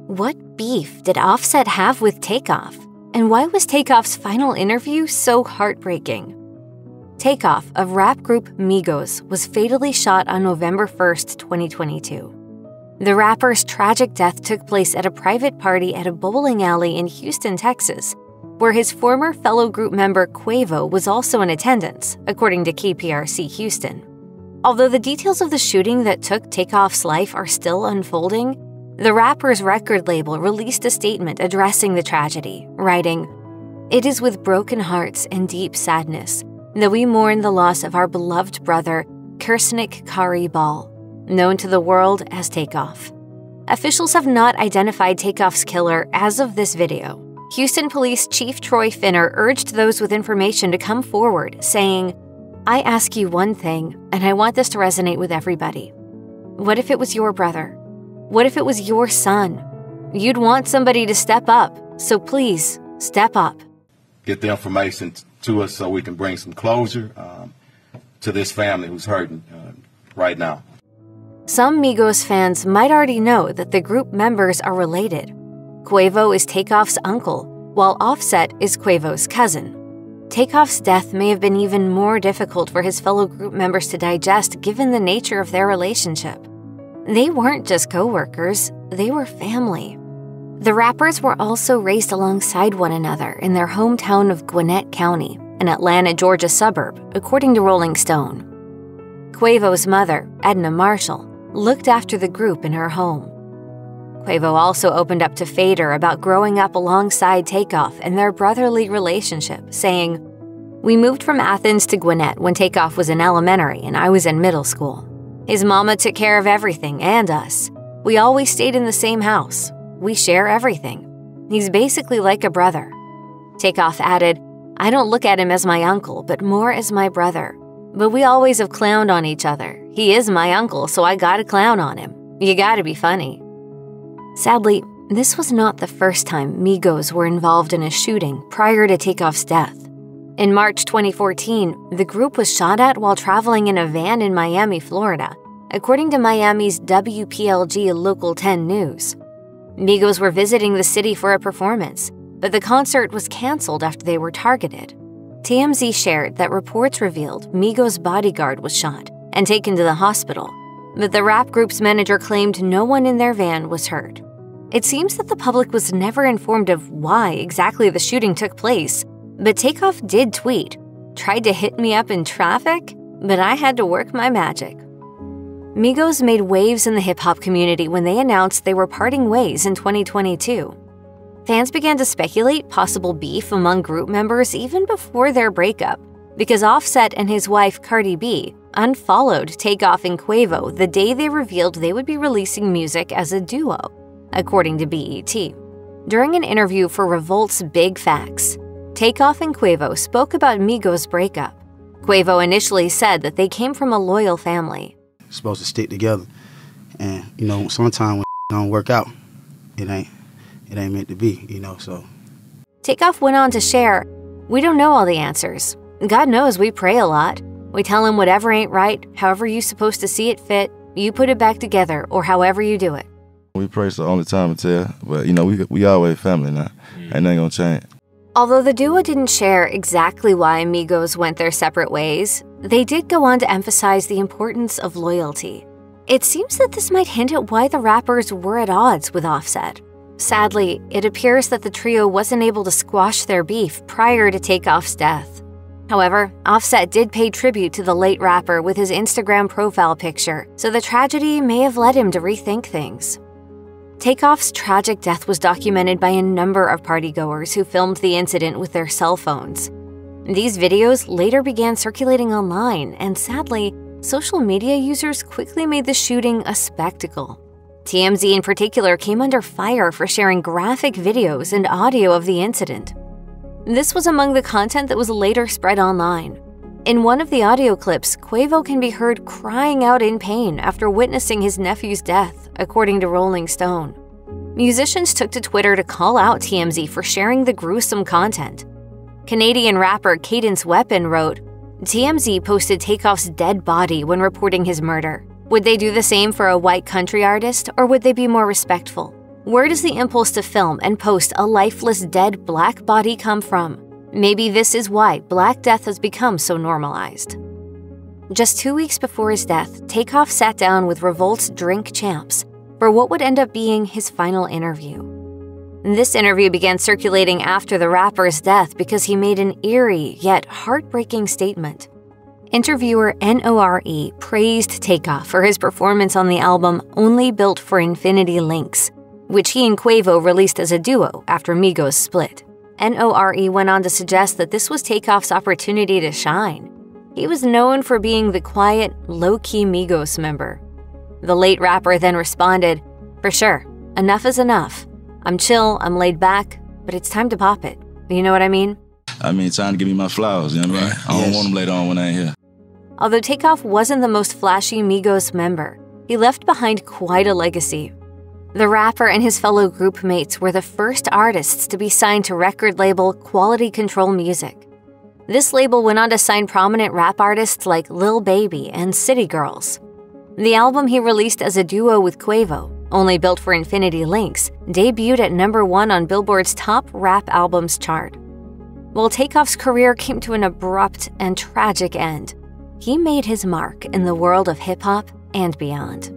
What beef did Offset have with Takeoff? And why was Takeoff's final interview so heartbreaking? Takeoff of rap group Migos was fatally shot on November 1st, 2022. The rapper's tragic death took place at a private party at a bowling alley in Houston, Texas, where his former fellow group member Quavo was also in attendance, according to KPRC Houston. Although the details of the shooting that took Takeoff's life are still unfolding, the rapper's record label released a statement addressing the tragedy, writing, "It is with broken hearts and deep sadness that we mourn the loss of our beloved brother, Kirsnick Kari Ball, known to the world as Takeoff." Officials have not identified Takeoff's killer as of this video. Houston Police Chief Troy Finner urged those with information to come forward, saying, "I ask you one thing, and I want this to resonate with everybody. What if it was your brother? What if it was your son? You'd want somebody to step up, so please, step up." Get the information to us so we can bring some closure to this family who's hurting right now. Some Migos fans might already know that the group members are related. Quavo is Takeoff's uncle, while Offset is Quavo's cousin. Takeoff's death may have been even more difficult for his fellow group members to digest given the nature of their relationship. They weren't just co-workers, they were family. The rappers were also raised alongside one another in their hometown of Gwinnett County, an Atlanta, Georgia suburb, according to Rolling Stone. Quavo's mother, Edna Marshall, looked after the group in her home. Quavo also opened up to Fader about growing up alongside Takeoff and their brotherly relationship, saying, "We moved from Athens to Gwinnett when Takeoff was in elementary and I was in middle school. His mama took care of everything and us. We always stayed in the same house. We share everything. He's basically like a brother." Takeoff added, "I don't look at him as my uncle, but more as my brother. But we always have clowned on each other. He is my uncle, so I gotta clown on him. You gotta be funny." Sadly, this was not the first time Migos were involved in a shooting prior to Takeoff's death. In March 2014, the group was shot at while traveling in a van in Miami, Florida, according to Miami's WPLG Local 10 News. Migos were visiting the city for a performance, but the concert was canceled after they were targeted. TMZ shared that reports revealed Migos' bodyguard was shot and taken to the hospital, but the rap group's manager claimed no one in their van was hurt. It seems that the public was never informed of why exactly the shooting took place, but Takeoff did tweet, "Tried to hit me up in traffic, but I had to work my magic." Migos made waves in the hip-hop community when they announced they were parting ways in 2022. Fans began to speculate possible beef among group members even before their breakup, because Offset and his wife Cardi B unfollowed Takeoff and Quavo the day they revealed they would be releasing music as a duo, according to BET. During an interview for Revolt's Big Facts, Takeoff and Quavo spoke about Migos' breakup. Quavo initially said that they came from a loyal family. Supposed to stick together, and sometimes when it don't work out, it ain't meant to be, so. Takeoff went on to share, "We don't know all the answers. God knows we pray a lot. We tell him whatever ain't right, however you supposed to see it fit, you put it back together, or however you do it." We pray the only time to tell, but we always family now. Ain't nothing gonna change. Although the duo didn't share exactly why Migos went their separate ways, they did go on to emphasize the importance of loyalty. It seems that this might hint at why the rappers were at odds with Offset. Sadly, it appears that the trio wasn't able to squash their beef prior to Takeoff's death. However, Offset did pay tribute to the late rapper with his Instagram profile picture, so the tragedy may have led him to rethink things. Takeoff's tragic death was documented by a number of partygoers who filmed the incident with their cell phones. These videos later began circulating online, and sadly, social media users quickly made the shooting a spectacle. TMZ in particular came under fire for sharing graphic videos and audio of the incident. This was among the content that was later spread online. In one of the audio clips, Quavo can be heard crying out in pain after witnessing his nephew's death, according to Rolling Stone. Musicians took to Twitter to call out TMZ for sharing the gruesome content. Canadian rapper Cadence Weapon wrote, "TMZ posted Takeoff's dead body when reporting his murder. Would they do the same for a white country artist, or would they be more respectful? Where does the impulse to film and post a lifeless dead black body come from? Maybe this is why Black Death has become so normalized. Just 2 weeks before his death, Takeoff sat down with Revolt's drink champs for what would end up being his final interview. This interview began circulating after the rapper's death because he made an eerie yet heartbreaking statement. Interviewer NORE praised Takeoff for his performance on the album Only Built for Infinity Links, which he and Quavo released as a duo after Migos split. NORE went on to suggest that this was Takeoff's opportunity to shine. He was known for being the quiet, low-key Migos member. The late rapper then responded, "For sure, enough is enough. I'm chill, I'm laid back, but it's time to pop it. You know what I mean?" I mean, time to give me my flowers, you know what I mean? I don't want them later on when I ain't here. Although Takeoff wasn't the most flashy Migos member, he left behind quite a legacy. The rapper and his fellow group mates were the first artists to be signed to record label Quality Control Music. This label went on to sign prominent rap artists like Lil Baby and City Girls. The album he released as a duo with Quavo, Only Built for Infinity Links, debuted at #1 on Billboard's top rap albums chart. While Takeoff's career came to an abrupt and tragic end, he made his mark in the world of hip-hop and beyond.